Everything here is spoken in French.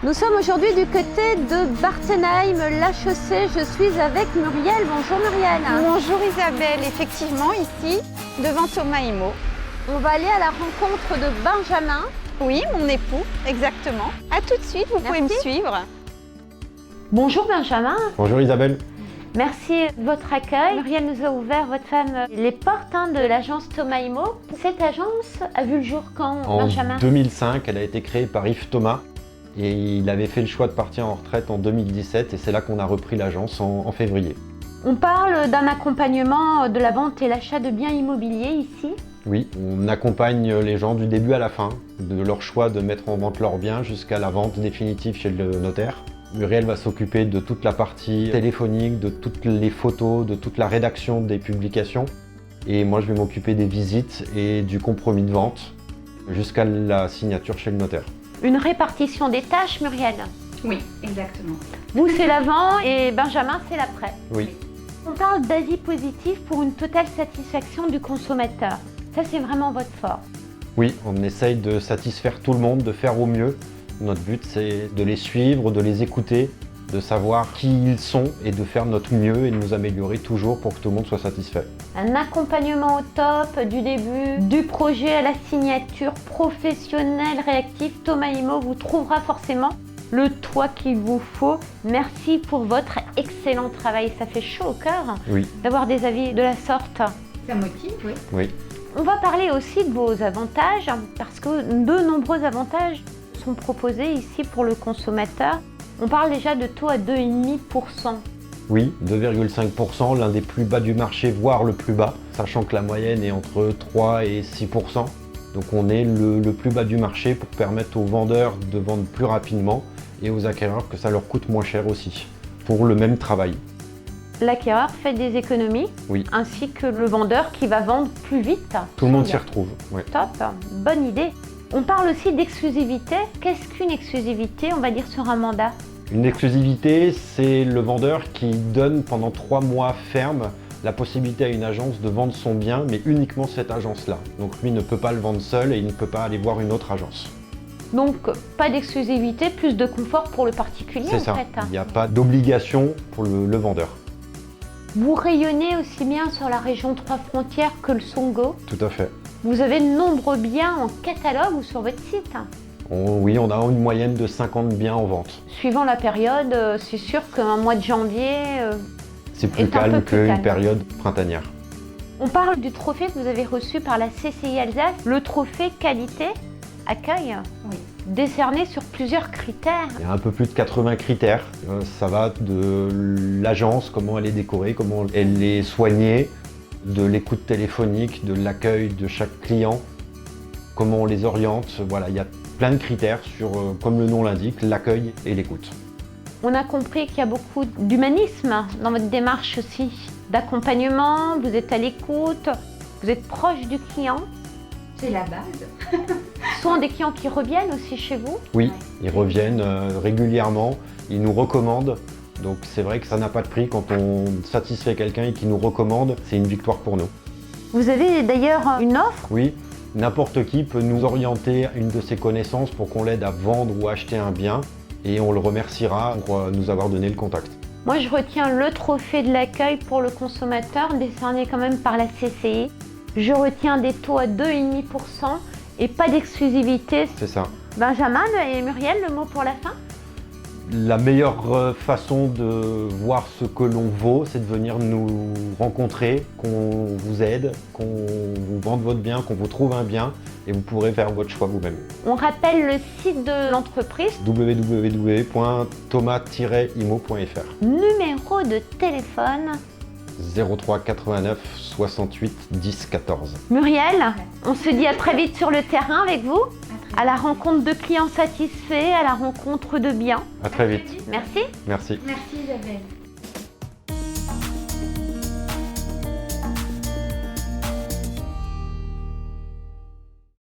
Nous sommes aujourd'hui du côté de Bartenheim, la chaussée. Je suis avec Muriel. Bonjour Muriel. Bonjour Isabelle, effectivement ici, devant Thomas Himo. On va aller à la rencontre de Benjamin. Oui, mon époux, exactement. À tout de suite, vous pouvez me suivre. Bonjour Benjamin. Bonjour Isabelle. Merci de votre accueil. Muriel nous a ouvert, votre femme, les portes de l'agence Thomas Himo. Cette agence a vu le jour quand, Benjamin? En 2005, elle a été créée par Yves Thomas et il avait fait le choix de partir en retraite en 2017 et c'est là qu'on a repris l'agence en février. On parle d'un accompagnement de la vente et l'achat de biens immobiliers ici. Oui, on accompagne les gens du début à la fin, de leur choix de mettre en vente leurs biens jusqu'à la vente définitive chez le notaire. Muriel va s'occuper de toute la partie téléphonique, de toutes les photos, de toute la rédaction des publications. Et moi, je vais m'occuper des visites et du compromis de vente jusqu'à la signature chez le notaire. Une répartition des tâches, Muriel? Oui, exactement. Vous, c'est l'avant et Benjamin, c'est l'après. Oui. On parle d'avis positifs pour une totale satisfaction du consommateur. Ça, c'est vraiment votre fort. Oui, on essaye de satisfaire tout le monde, de faire au mieux. Notre but, c'est de les suivre, de les écouter, de savoir qui ils sont et de faire notre mieux et de nous améliorer toujours pour que tout le monde soit satisfait. Un accompagnement au top du début, du projet à la signature, professionnel, réactif. Thomas Himo vous trouvera forcément le toit qu'il vous faut. Merci pour votre excellent travail. Ça fait chaud au cœur d'avoir des avis de la sorte. Ça motive, oui. Oui. On va parler aussi de vos avantages parce que de nombreux avantages sont proposés ici pour le consommateur. On parle déjà de taux à 2,5%. Oui, 2,5%, l'un des plus bas du marché, voire le plus bas, sachant que la moyenne est entre 3 et 6%. Donc on est le plus bas du marché pour permettre aux vendeurs de vendre plus rapidement et aux acquéreurs que ça leur coûte moins cher aussi, pour le même travail. L'acquéreur fait des économies, ainsi que le vendeur qui va vendre plus vite. Tout le monde s'y retrouve. Oui. Top, bonne idée. On parle aussi d'exclusivité. Qu'est-ce qu'une exclusivité, on va dire, sur un mandat? Une exclusivité, c'est le vendeur qui donne pendant 3 mois ferme la possibilité à une agence de vendre son bien, mais uniquement cette agence-là. Donc lui ne peut pas le vendre seul et il ne peut pas aller voir une autre agence. Donc pas d'exclusivité, plus de confort pour le particulier. C'est ça, il n'y a pas d'obligation pour le vendeur. Vous rayonnez aussi bien sur la région Trois-Frontières que le Songo. Tout à fait. Vous avez de nombreux biens en catalogue ou sur votre site? Oui, on a une moyenne de 50 biens en vente. Suivant la période, c'est sûr qu'un mois de janvier c'est plus calme qu'une période printanière. On parle du trophée que vous avez reçu par la CCI Alsace, le trophée qualité accueil, décerné sur plusieurs critères. Il y a un peu plus de 80 critères. Ça va de l'agence, comment elle est décorée, comment elle est soignée, de l'écoute téléphonique, de l'accueil de chaque client, comment on les oriente. Voilà, il y a plein de critères sur, comme le nom l'indique, l'accueil et l'écoute. On a compris qu'il y a beaucoup d'humanisme dans votre démarche aussi, d'accompagnement, vous êtes à l'écoute, vous êtes proche du client. C'est la base. Ce sont des clients qui reviennent aussi chez vous? Oui, ils reviennent régulièrement, ils nous recommandent. Donc c'est vrai que ça n'a pas de prix. Quand on satisfait quelqu'un et qu'il nous recommande, c'est une victoire pour nous. Vous avez d'ailleurs une offre? Oui, n'importe qui peut nous orienter une de ses connaissances pour qu'on l'aide à vendre ou acheter un bien et on le remerciera pour nous avoir donné le contact. Moi je retiens le trophée de l'accueil pour le consommateur décerné quand même par la CCI. Je retiens des taux à 2,5% et pas d'exclusivité. C'est ça. Benjamin et Muriel, le mot pour la fin? La meilleure façon de voir ce que l'on vaut, c'est de venir nous rencontrer, qu'on vous aide, qu'on vous vende votre bien, qu'on vous trouve un bien et vous pourrez faire votre choix vous-même. On rappelle le site de l'entreprise www.thomas-imo.fr. Numéro de téléphone 03 89 68 10 14. Muriel, on se dit à très vite sur le terrain avec vous, à la rencontre de clients satisfaits, à la rencontre de biens. À très vite. Merci. Merci. Merci Isabelle.